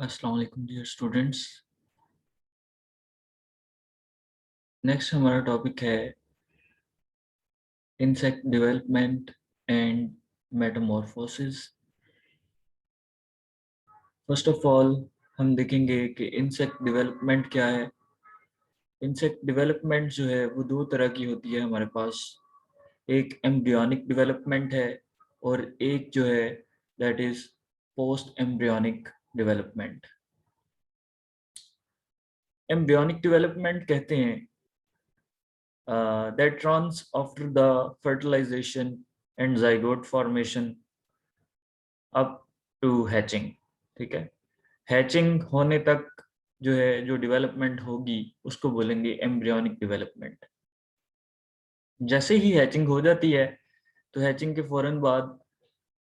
अस्सलाम वालेकुम dear students. Next हमारा टॉपिक है insect development and Metamorphosis. First of all हम देखेंगे कि इंसेक्ट डेवलपमेंट क्या है। इंसेक्ट डेवलपमेंट जो है वो दो तरह की होती है हमारे पास। एक एम्ब्रियोनिक डेवलपमेंट है और एक जो है that is post embryonic development. Embryonic development कहते हैं that runs after the fertilization and zygote formation up to hatching। ठीक है, हैचिंग होने तक जो है जो डेवलपमेंट होगी उसको बोलेंगे एम्ब्रियोनिक डेवलपमेंट। जैसे ही हैचिंग हो जाती है तो हैचिंग के फौरन बाद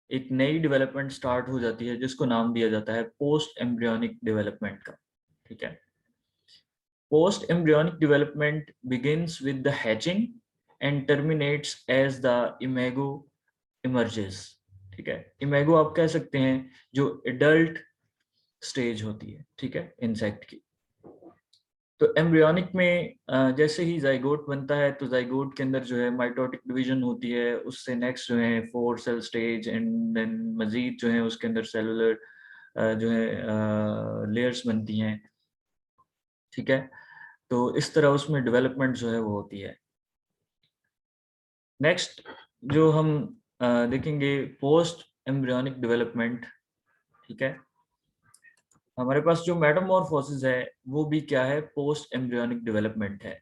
एक नई डेवलपमेंट स्टार्ट हो जाती है जिसको नाम दिया जाता है पोस्ट एम्ब्रियोनिक डेवलपमेंट का। ठीक है, post embryonic development begins with the hatching and terminates as the imago emerges। ठीक है, इमेगो आप कह सकते हैं जो एडल्ट स्टेज होती है, ठीक है, इंसेक्ट की। तो एम्ब्रियोनिक में जैसे ही जाइगोट बनता है तो जाइगोट के अंदर जो है माइटोटिक डिवीजन होती है, उससे नेक्स्ट जो है 4 सेल स्टेज एंड देन मजीद जो है उसके अंदर सेलुलर जो है लेयर्स बनती हैं। ठीक है, तो इस तरह उसमें डेवलपमेंट जो है वो होती है। नेक्स्ट जो हम देखेंगे पोस्ट एम्ब्रियोनिक डेवलपमेंट। ठीक है, हमारे पास जो मेटामॉर्फोसिस है वो भी क्या है, पोस्ट एम्ब्रियोनिक डेवलपमेंट है।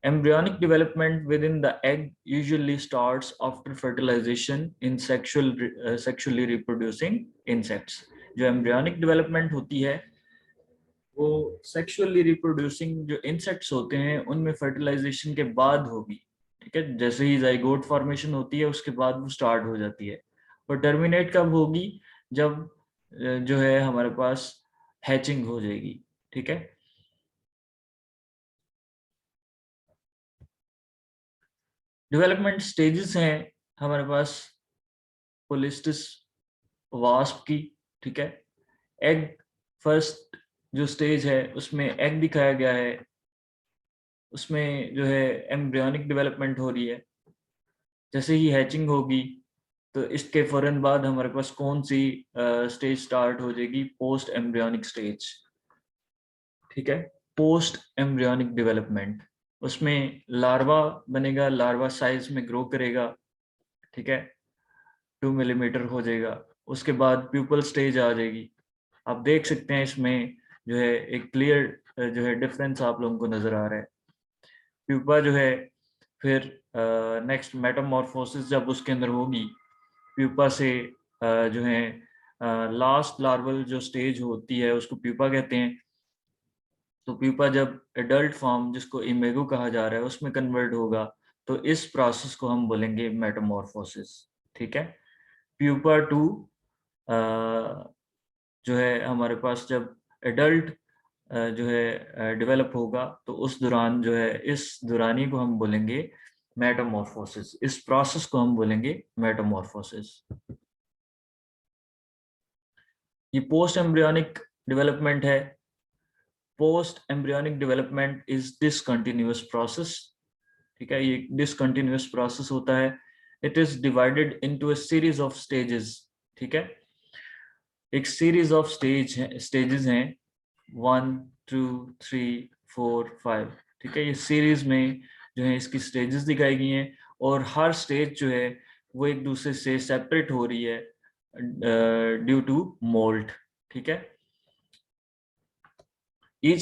Embryonic development within the egg usually starts after fertilization in sexually reproducing insects। जो embryonic development होती है वो सेक्सुअली रिप्रोड्यूसिंग जो इंसेक्ट्स होते हैं उनमें फर्टिलाइजेशन के बाद होगी। ठीक है, जैसे ही जाइगोट फॉर्मेशन होती है उसके बाद वो स्टार्ट हो जाती है। और टर्मिनेट कब होगी, जब जो है हमारे पास हैचिंग हो जाएगी। ठीक है, डेवलपमेंट स्टेजेस हैं हमारे पास पोलिस्टिस वास्प की। ठीक है, एग फर्स्ट जो स्टेज है उसमें एग दिखाया गया है, उसमें जो है एम्ब्रियोनिक डेवलपमेंट हो रही है। जैसे ही हैचिंग होगी तो इसके फौरन बाद हमारे पास कौन सी स्टेज स्टार्ट हो जाएगी, पोस्ट एम्ब्रियोनिक स्टेज। ठीक है, पोस्ट एम्ब्रियोनिक डेवलपमेंट, उसमें लार्वा बनेगा, लार्वा साइज में ग्रो करेगा। ठीक है, 2 मिलीमीटर हो जाएगा। उसके बाद प्यूपल स्टेज आ जाएगी। आप देख सकते हैं इसमें जो है एक क्लियर जो है डिफरेंस आप लोगों को नजर आ रहा है। प्यूपा जो है फिर नेक्स्ट मेटामॉर्फोसिस जब उसके अंदर होगी, प्यूपा से जो है लास्ट लार्वल जो स्टेज होती है उसको प्यूपा कहते हैं। तो प्यूपा जब एडल्ट फॉर्म जिसको इमेगो कहा जा रहा है उसमें कन्वर्ट होगा तो इस प्रोसेस को हम बोलेंगे मेटामॉर्फोसिस। ठीक है, प्यूपा टू जो है हमारे पास जब एडल्ट जो है डेवलप होगा तो उस दौरान जो है इस दौरानी को हम बोलेंगे मेटामॉर्फोसिस, इस प्रोसेस को हम बोलेंगे मेटामॉर्फोसिस। ये पोस्ट एम्ब्रियोनिक डेवलपमेंट है। Post embryonic development is discontinuous process. ठीक है, ये डिसकंटिन्यूअस प्रोसेस होता है। It is divided into a series of stages. ठीक है, एक सीरीज ऑफ स्टेजेस हैं 1 2 3 4 5। ठीक है, ये सीरीज में जो है इसकी स्टेजेस दिखाई गई हैं और हर स्टेज जो है वो एक दूसरे से सेपरेट हो रही है ड्यू टू मोल्ट। ठीक है, each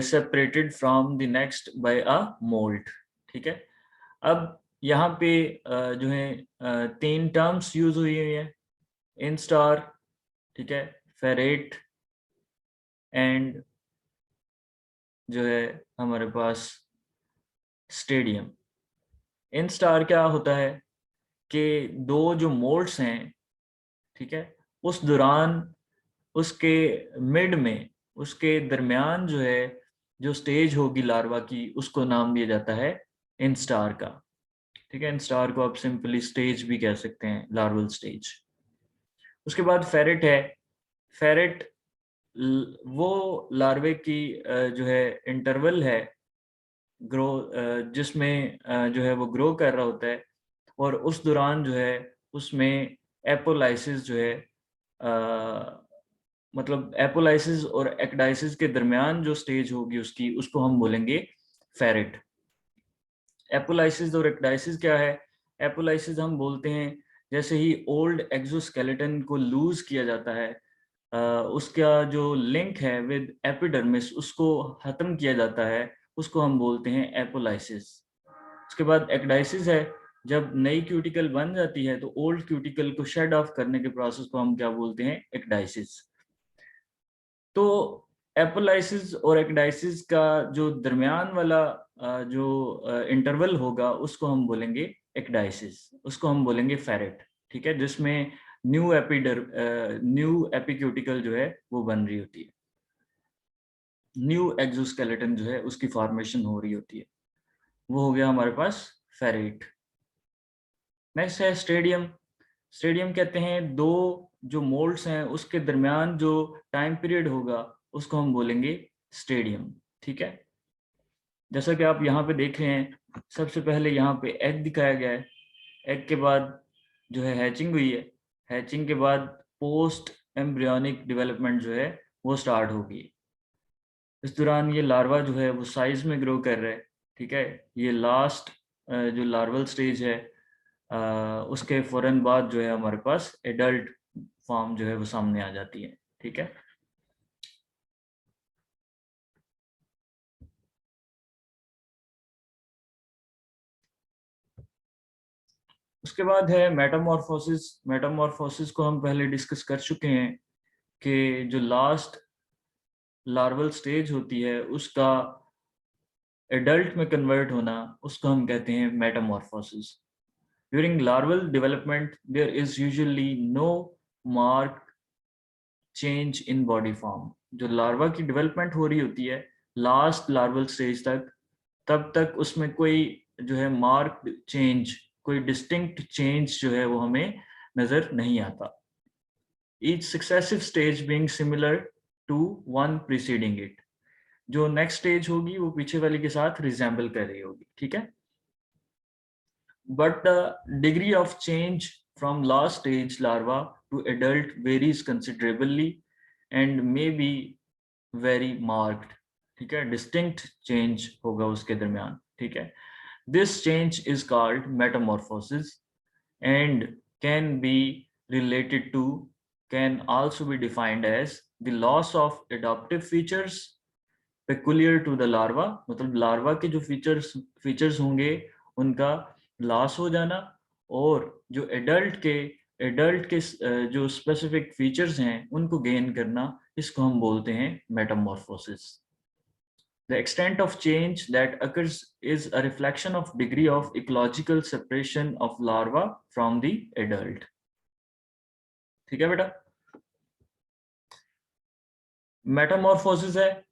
separated from the next by a moult. ठीक है, अब यहाँ पे जो है 3 टर्म्स यूज हुई है, इंस्टार, ठीक है, फेरेट एंड जो है हमारे पास स्टेडियम। इन स्टार क्या होता है कि दो जो मोल्ड्स हैं, ठीक है, उस दौरान उसके मिड में उसके दरमियान जो है जो स्टेज होगी लार्वा की उसको नाम दिया जाता है इन स्टार का। ठीक है, इन स्टार को आप सिंपली स्टेज भी कह सकते हैं, लार्वल स्टेज। उसके बाद फेरेट है। फेरेट वो लार्वे की जो है इंटरवल है ग्रो, जिसमें जो है वो ग्रो कर रहा होता है, और उस दौरान जो है उसमें एपोलाइसिस जो है मतलब एपोलाइसिस और एक्डाइसिस के दरमियान जो स्टेज होगी उसकी, उसको हम बोलेंगे फेरेट। एपोलाइसिस और एक्डाइसिस क्या है? एपोलाइसिस हम बोलते हैं जैसे ही ओल्ड एक्सोस्केलेटन को लूज किया जाता है, उसका जो लिंक है विद एपिडर्मिस उसको खत्म किया जाता है, उसको हम बोलते हैं एपोलाइसिस। उसके बाद एक्डाइसिस है, जब नई क्यूटिकल बन जाती है तो ओल्ड क्यूटिकल को शेड ऑफ करने के प्रोसेस को हम क्या बोलते हैं? एक्डाइसिस। तो एपोलाइसिस और एक्डाइसिस का जो दरमियान वाला जो इंटरवल होगा उसको हम बोलेंगे एक्डाइसिस, उसको हम बोलेंगे फेरेट, ठीक है, जिसमें न्यू एपिक्यूटिकल जो है वो बन रही होती है, न्यू एक्सोस्केलेटन जो है उसकी फॉर्मेशन हो रही होती है, वो हो गया हमारे पास फेरेट। नेक्स्ट है स्टेडियम। स्टेडियम कहते हैं दो जो मोल्ड्स हैं उसके दरमियान जो टाइम पीरियड होगा उसको हम बोलेंगे स्टेडियम, ठीक है। जैसा कि आप यहाँ पे देख रहे हैं, सबसे पहले यहाँ पे एग दिखाया गया है, एग के बाद जो है हैचिंग हुई है, हैचिंग के बाद पोस्ट एम्ब्रियोनिक डेवलपमेंट जो है वो स्टार्ट होगी। इस दौरान ये लार्वा जो है वो साइज में ग्रो कर रहा है, ठीक है। ये लास्ट जो लार्वल स्टेज है, उसके फौरन बाद जो है हमारे पास एडल्ट फॉर्म जो है वो सामने आ जाती है, ठीक है। उसके बाद है मेटामॉर्फोसिस। मेटामॉर्फोसिस को हम पहले डिस्कस कर चुके हैं कि जो लास्ट लार्वल स्टेज होती है उसका एडल्ट में कन्वर्ट होना, उसको हम कहते हैं metamorphosis. During larval development there is usually no mark change in body form. जो लार्वा की डेवलपमेंट हो रही होती है लास्ट लार्वल स्टेज तक, तब तक उसमें कोई जो है मार्क चेंज, कोई डिस्टिंक्ट चेंज जो है वो हमें नजर नहीं आता। Each successive stage being similar to one preceding it. जो नेक्स्ट स्टेज होगी वो पीछे वाली के साथ रिजेंबल कर रही होगी, ठीक है। But the degree of change from last stage larva to adult varies considerably and may be very marked, ठीक है, distinct change होगा उसके दरमियान, ठीक है। This change is called metamorphosis and can be related to, can also be defined as the loss of adaptive features peculiar to the larva, मतलब larva के जो फीचर्स होंगे उनका लॉस हो जाना, और जो एडल्ट के जो स्पेसिफिक फीचर्स हैं उनको गेन करना, इसको हम बोलते हैं Metamorphosis. The extent of change that occurs is a reflection of degree of ecological separation of larva from the adult, ठीक है बेटा। मेटामॉर्फोसिस है,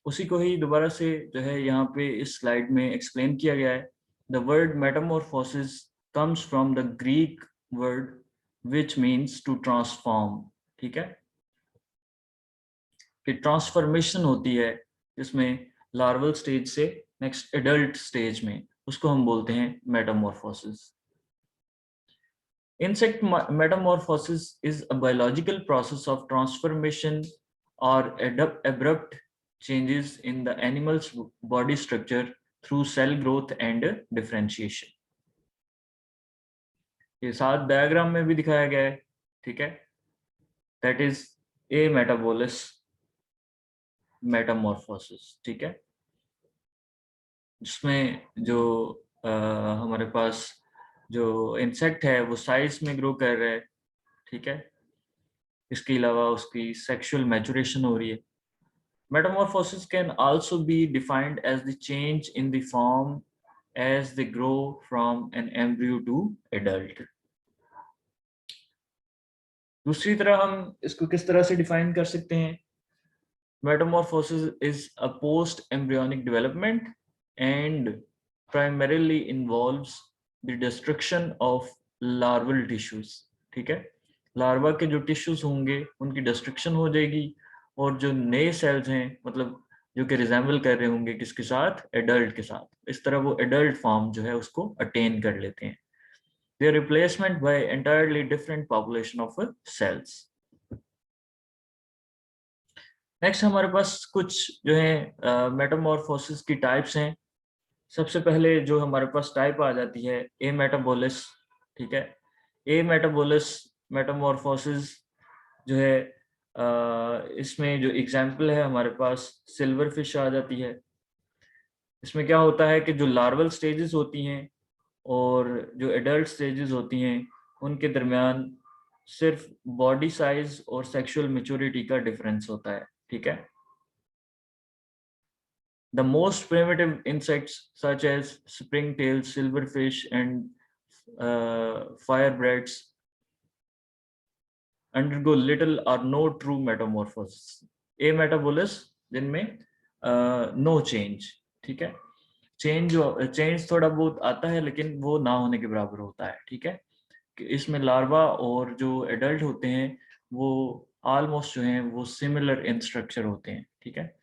उसी को ही दोबारा से जो है यहाँ पे इस स्लाइड में एक्सप्लेन किया गया है। The word metamorphosis comes from the Greek word which means to transform, ठीक है, कि ट्रांसफॉर्मेशन होती है जिसमें लार्वल स्टेज से नेक्स्ट एडल्ट स्टेज में, उसको हम बोलते हैं metamorphosis. Insect metamorphosis is a biological process of transformation or abrupt changes in the animal's body structure through cell growth and differentiation. ये साथ डायग्राम में भी दिखाया गया है, ठीक है। That is a metabolous metamorphosis, ठीक है, जिसमें जो हमारे पास जो इंसेक्ट है वो साइज में ग्रो कर रहा है, ठीक है। इसके अलावा उसकी सेक्सुअल मैचुरेशन हो रही है। Metamorphosis can also be defined as the change in the form as they grow from an embryo to adult. दूसरी तरह हम इसको किस तरह से डिफाइन कर सकते हैं? Metamorphosis is a post-embryonic development and primarily involves the destruction of larval tissues, ठीक है। लार्वा के जो टिश्यूज होंगे उनकी डिस्ट्रक्शन हो जाएगी, और जो नए सेल्स हैं मतलब जो कि रिजेंबल कर रहे होंगे किसके साथ, एडल्ट के साथ, इस तरह वो एडल्ट फॉर्म जो है उसको अटेन कर लेते हैं। Their replacement by entirely different population of cells. Next हमारे पास कुछ जो है मेटामॉर्फोसिस की टाइप्स हैं। सबसे पहले जो हमारे पास टाइप आ जाती है ए मेटाबोलिस, ठीक है। ए मेटाबोलिस मेटामॉर्फोसिस जो है इसमें जो एग्जांपल है हमारे पास सिल्वर फिश आ जाती है। इसमें क्या होता है कि जो लार्वल स्टेजेस होती हैं और जो एडल्ट स्टेजेस होती हैं उनके दरमियान सिर्फ बॉडी साइज और सेक्सुअल मैच्योरिटी का डिफरेंस होता है, ठीक है। The most primitive insects such as springtail, silverfish and firebrats undergo little or no true metamorphosis. Ametabolous जिनमें no change, ठीक है। चेंज थोड़ा बहुत आता है लेकिन वो ना होने के बराबर होता है, ठीक है। कि इसमें लार्वा और जो एडल्ट होते हैं वो ऑलमोस्ट जो हैं वो सिमिलर इन स्ट्रक्चर होते हैं, ठीक है।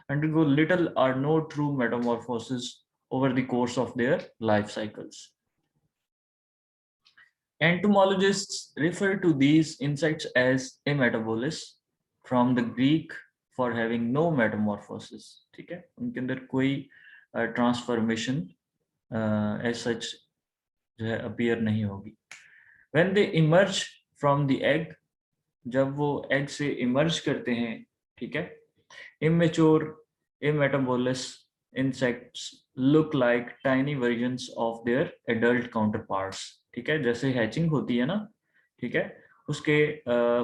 undergo little or no true metamorphosis over the course of their life cycles. Entomologists refer to these insects as ametabolous from the Greek for having no metamorphosis, ठीक है। उनके अंदर कोई ट्रांसफॉर्मेशन एज सच जो है अपीयर नहीं होगी। When they emerge from the egg, जब वो एग से इमर्ज करते हैं, ठीक है, immature ametabolous insects look like tiny versions of their adult counterparts, ठीक है। जैसे हैचिंग होती है ना, ठीक है, उसके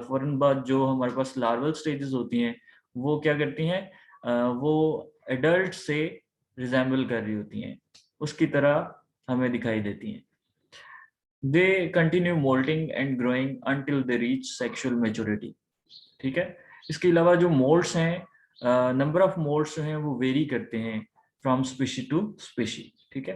फौरन बाद जो हमारे पास लार्वल स्टेजेस होती हैं वो क्या करती हैं, वो एडल्ट से रिजेंबल कर रही होती हैं, उसकी तरह हमें दिखाई देती हैं। They continue moulting and growing until they reach sexual maturity, ठीक है। इसके अलावा जो मोल्ड्स हैं, नंबर ऑफ मोल्ड्स जो हैं वो वेरी करते हैं फ्रॉम स्पीशी टू स्पीशी, ठीक है।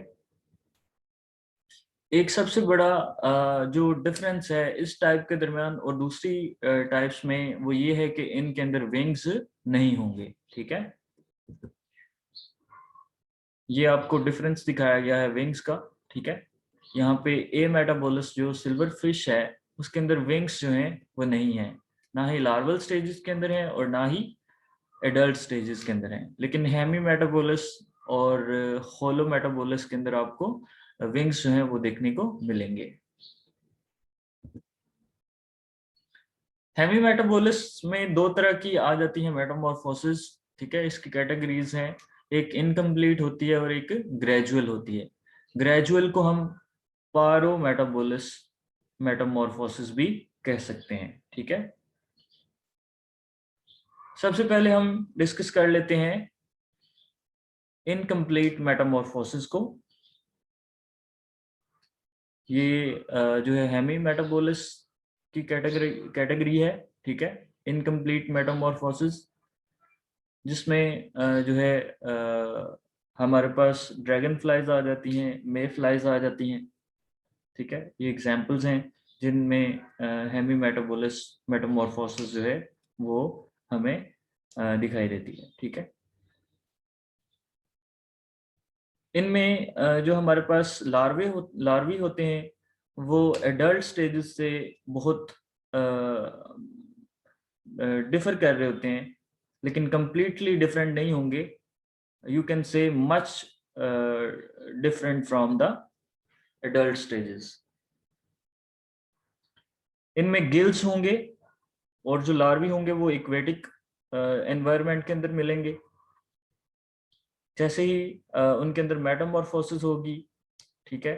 एक सबसे बड़ा जो डिफरेंस है इस टाइप के दरमियान और दूसरी टाइप्स में वो ये है कि इनके अंदर विंग्स नहीं होंगे, ठीक है। ये आपको डिफरेंस दिखाया गया है विंग्स का, ठीक है। यहाँ पे ए मेटाबोलस जो सिल्वर फिश है उसके अंदर विंग्स जो हैं वो नहीं है, ना ही लार्वल स्टेजेस के अंदर है और ना ही एडल्ट स्टेजेस के अंदर हैं। लेकिन हेमी मेटाबोलस और होलो मेटाबोलस के अंदर आपको विंग्स जो हैं वो देखने को मिलेंगे। हेमी मेटाबोलस में दो तरह की आ जाती है मेटामॉर्फोसिस, ठीक है। इसकी कैटेगरीज हैं, एक इनकम्प्लीट होती है और एक ग्रेजुअल होती है। ग्रेजुअल को हम पारो मेटाबोलस मेटामॉर्फोसिस भी कह सकते हैं, ठीक है। सबसे पहले हम डिस्कस कर लेते हैं इनकम्प्लीट मेटामॉर्फोसिस को। ये जो है हेमी मेटाबोलिस की कैटेगरी है, ठीक है। इनकम्प्लीट मेटामॉर्फोसिस जिसमें जो है हमारे पास ड्रैगन फ्लाइज आ जाती हैं, मे फ्लाइज आ जाती हैं, ठीक है। ये एग्जांपल्स हैं जिनमें हेमी मेटाबोलिस मेटामॉर्फोसिस जो है वो हमें दिखाई देती है, ठीक है। इनमें जो हमारे पास लार्वी होते हैं वो एडल्ट स्टेजेस से बहुत डिफर कर रहे होते हैं, लेकिन कंप्लीटली डिफरेंट नहीं होंगे। You can say much different from the adult stages. इनमें गिल्स होंगे और जो लार्वी होंगे वो इक्वेटिक एनवायरनमेंट के अंदर मिलेंगे। जैसे ही उनके अंदर मेटामॉर्फोसिस होगी, ठीक है,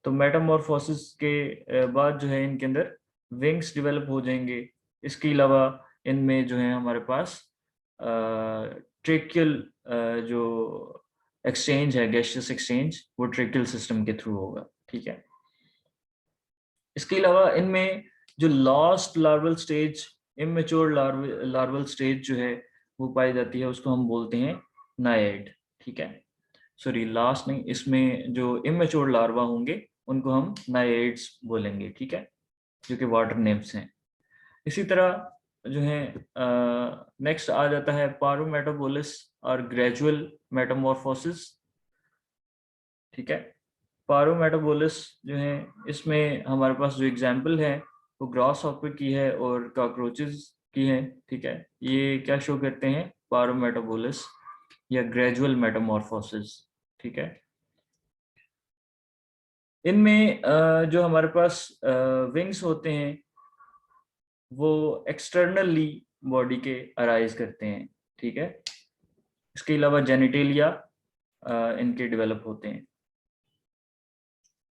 तो मेटामॉर्फोसिस के बाद जो है इनके अंदर विंग्स डेवलप हो जाएंगे। इसके अलावा इनमें जो है हमारे पास ट्रेकियल जो एक्सचेंज है, गैसियस एक्सचेंज, वो ट्रेकियल सिस्टम के थ्रू होगा, ठीक है। इसके अलावा इनमें जो last larval stage, immature larval stage जो है वो पाई जाती है, उसको हम बोलते हैं नायड, ठीक है। सॉरी, लास्ट नहीं, इसमें जो इमेच्योर लार्वा होंगे उनको हम नाइड्स बोलेंगे, ठीक है, जो कि वाटर नेम्स हैं। इसी तरह जो है नेक्स्ट आ जाता है पारोमेटाबोलिस और ग्रेजुअल मेटामॉर्फोसिस। ठीक है, पारोमेटाबोलिस जो है इसमें हमारे पास जो एग्जाम्पल है वो ग्रास हॉपर की है और कॉकरोचेस की है। ठीक है, ये क्या शो करते हैं, पारोमेटाबोलिस या ग्रेजुअल मेटामॉर्फोसिस। ठीक है, इनमें जो हमारे पास विंग्स होते हैं वो एक्सटर्नली बॉडी के अराइज करते हैं। ठीक है, इसके अलावा जेनिटेलिया इनके डेवलप होते हैं,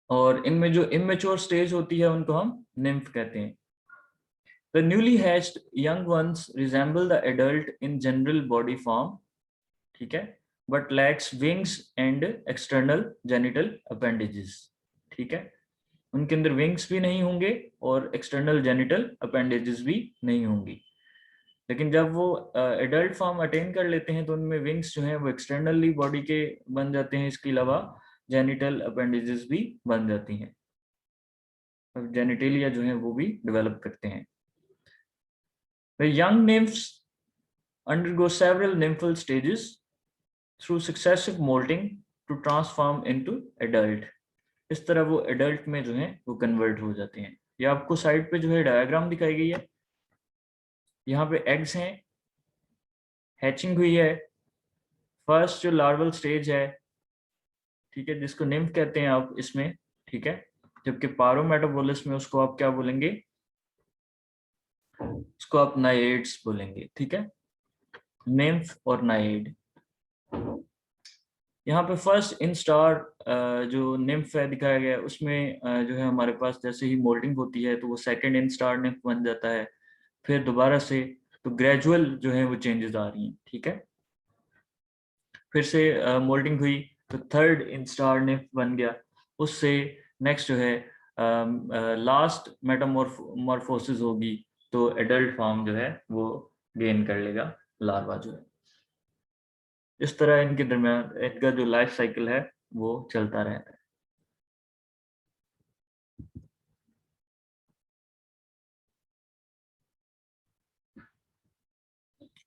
और इनमें जो इमेच्योर स्टेज होती है उनको हम निम्फ कहते हैं। The newly hatched young ones resemble the adult in general body form, ठीक है, but lacks wings and external genital appendages। ठीक है, उनके अंदर विंग्स भी नहीं होंगे और एक्सटर्नल जेनिटल अपेंडेजेस भी नहीं होंगी। लेकिन जब वो एडल्ट फॉर्म अटेन कर लेते हैं तो उनमें विंग्स जो हैं वो एक्सटर्नली बॉडी के बन जाते हैं, इसके अलावा जेनिटल अपेंडेजेस भी बन जाती हैं, जेनिटेलिया जो है वो भी डेवलप करते हैं। The young nymphs undergo several nymphal stages through successive molting to transform into adult। इस तरह वो एडल्ट में जो है वो कन्वर्ट हो जाते हैं। ये आपको साइड पे जो है डायग्राम दिखाई गई है, यहाँ पे एग्स हैं, हैचिंग हुई है, फर्स्ट जो लार्वल स्टेज है, ठीक है, जिसको निम्फ कहते हैं आप इसमें। ठीक है, जबकि पारोमेटाबोलिस में उसको आप क्या बोलेंगे, उसको आप नाइड्स बोलेंगे। ठीक है, निम्फ और नाइड। यहाँ पे फर्स्ट इन स्टार जो निम्फ है दिखाया गया है उसमें जो है हमारे पास जैसे ही मोल्डिंग होती है तो वो सेकंड इन स्टार निम्फ बन जाता है, फिर दोबारा से तो ग्रेजुअल जो है वो चेंजेस आ रही हैं। ठीक है, फिर से मोल्डिंग हुई तो थर्ड इन स्टार निम्फ बन गया, उससे नेक्स्ट जो है लास्ट मेटामॉर्फोसिस होगी तो एडल्ट फॉर्म जो है वो गेन कर लेगा लार्वा जो है। इस तरह इनके दरमियान इनका जो लाइफ साइकिल है वो चलता रहता है।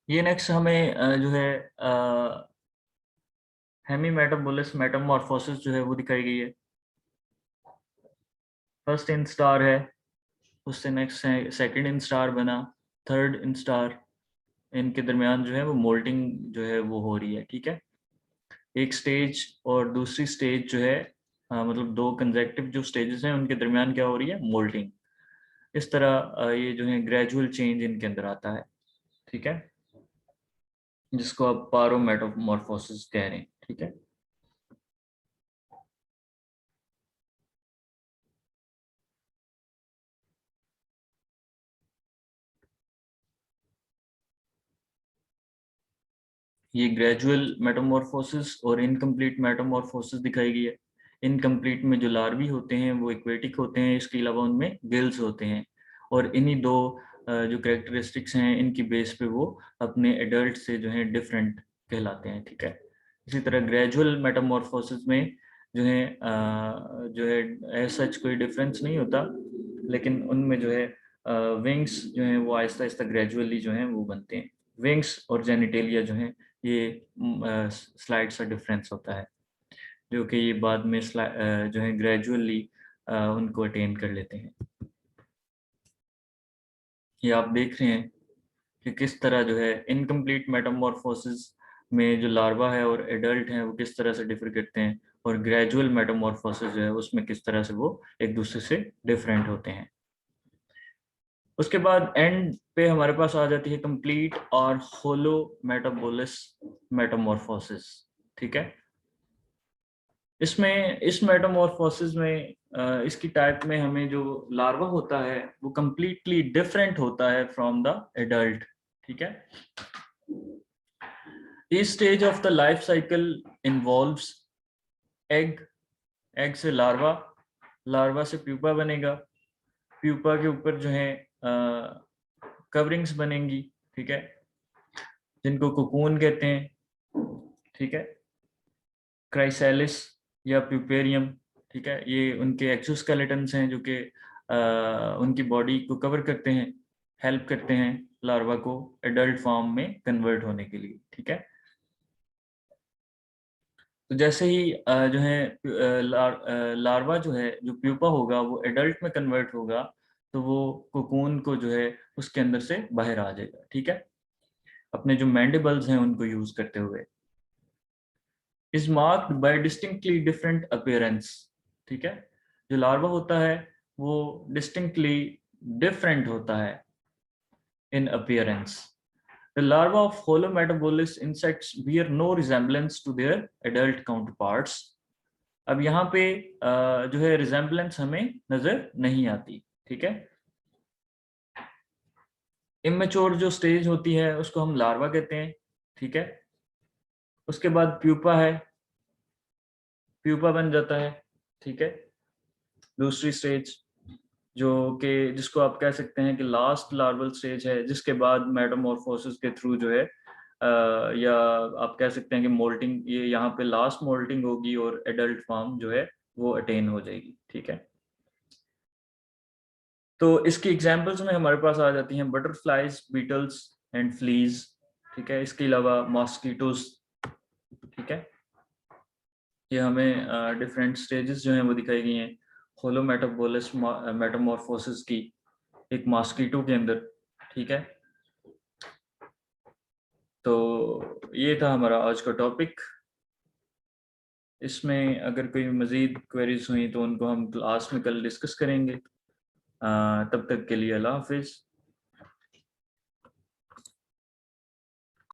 ये नेक्स्ट हमें जो है हेमी मेटाबोलिस मेटामॉर्फोसिस जो है वो दिखाई गई है। फर्स्ट इन स्टार है, उससे नेक्स्ट सेकंड इन स्टार बना, थर्ड इन स्टार, इनके दरमियान जो है वो मोल्टिंग जो है वो हो रही है। ठीक है, एक स्टेज और दूसरी स्टेज जो है मतलब दो कंजेक्टिव जो स्टेजेस हैं उनके दरमियान क्या हो रही है, मोल्टिंग। इस तरह ये जो है ग्रेजुअल चेंज इनके अंदर आता है। ठीक है, जिसको आप पारोमेटामॉर्फोसिस कह रहे हैं। ठीक है, ये ग्रेजुअल मेटामॉर्फोसिस और इनकम्प्लीट मेटामॉर्फोसिस दिखाई गई है। इनकम्प्लीट में जो लार्वी होते हैं वो एक्वेटिक होते हैं, इसके अलावा उनमें गिल्स होते हैं, और इन्हीं दो जो कैरेक्टरिस्टिक्स हैं इनकी बेस पे वो अपने एडल्ट से जो है डिफरेंट कहलाते हैं। ठीक है, इसी तरह ग्रेजुअल मेटामॉर्फोसिस में जो है एज सच कोई डिफरेंस नहीं होता, लेकिन उनमें जो है विंग्स जो हैं वो आहिस्ता आहिस्ता ग्रेजुअली जो हैं वो बनते हैं। विंग्स और जेनिटेलिया जो हैं ये स्लाइड सा डिफरेंस होता है, जो कि ये बाद में जो है ग्रेजुअली उनको अटेन कर लेते हैं। ये आप देख रहे हैं कि किस तरह जो है इनकम्प्लीट मेटामॉर्फोसिस में जो लार्वा है और एडल्ट हैं वो किस तरह से डिफर करते हैं, और ग्रेजुअल मेटामॉर्फोसिस जो है उसमें किस तरह से वो एक दूसरे से डिफरेंट होते हैं। उसके बाद एंड पे हमारे पास आ जाती है कंप्लीट और होलो मेटाबोलिस मेटामॉर्फोसिस। ठीक है, इसमें इस मेटामॉर्फोसिस में इसकी टाइप में हमें जो लार्वा होता है वो कंप्लीटली डिफरेंट होता है फ्रॉम द एडल्ट। ठीक है, इस stage of the life cycle involves egg, egg से लार्वा, लार्वा से प्यूपा बनेगा, प्यूपा के ऊपर जो है कवरिंग्स बनेंगी। ठीक है, जिनको कोकून कहते हैं। ठीक है, क्राइसैलिस या प्यूपेरियम। ठीक है, ये उनके एक्सोस्केलेटन्स हैं जो कि उनकी बॉडी को कवर करते हैं। हेल्प करते हैं लार्वा को एडल्ट फॉर्म में कन्वर्ट होने के लिए, ठीक है। तो जैसे ही जो है लार्वा जो है, जो प्यूपा होगा वो एडल्ट में कन्वर्ट होगा, तो वो कोकून को जो है उसके अंदर से बाहर आ जाएगा, ठीक है, अपने जो मैंडिबल्स हैं उनको यूज करते हुए। Is marked by distinctly different appearance, ठीक है। जो लार्वा होता है वो डिस्टिंक्टली डिफरेंट होता है in appearance. The larvae of holometabolous insects bear no resemblance to their adult counterparts. अब यहाँ पे जो है resemblance हमें नजर नहीं आती, ठीक है। इमेच्योर जो स्टेज होती है उसको हम लार्वा कहते हैं, ठीक है। उसके बाद प्यूपा है, प्यूपा बन जाता है, ठीक है, दूसरी स्टेज जो कि जिसको आप कह सकते हैं कि लास्ट लार्वल स्टेज है, जिसके बाद मेटामॉर्फोसिस के थ्रू जो है या आप कह सकते हैं कि मोल्टिंग, ये यहाँ पे लास्ट मोल्टिंग होगी और एडल्ट फॉर्म जो है वो अटेन हो जाएगी, ठीक है। तो इसकी एग्जांपल्स में हमारे पास आ जाती हैं बटरफ्लाइज, बीटल्स एंड फ्लीज, ठीक है। इसके अलावा मॉस्किटोज, ठीक है। ये हमें डिफरेंट स्टेजेस जो हैं वो दिखाई गई हैं होलोमेटाबोलस मेटामॉर्फोसिस की एक मॉस्किटो के अंदर, ठीक है। तो ये था हमारा आज का टॉपिक। इसमें अगर कोई मज़ीद क्वेरीज हुई तो उनको हम क्लास में कल डिस्कस करेंगे। तब तक के लिए अल्लाह हाफिज़।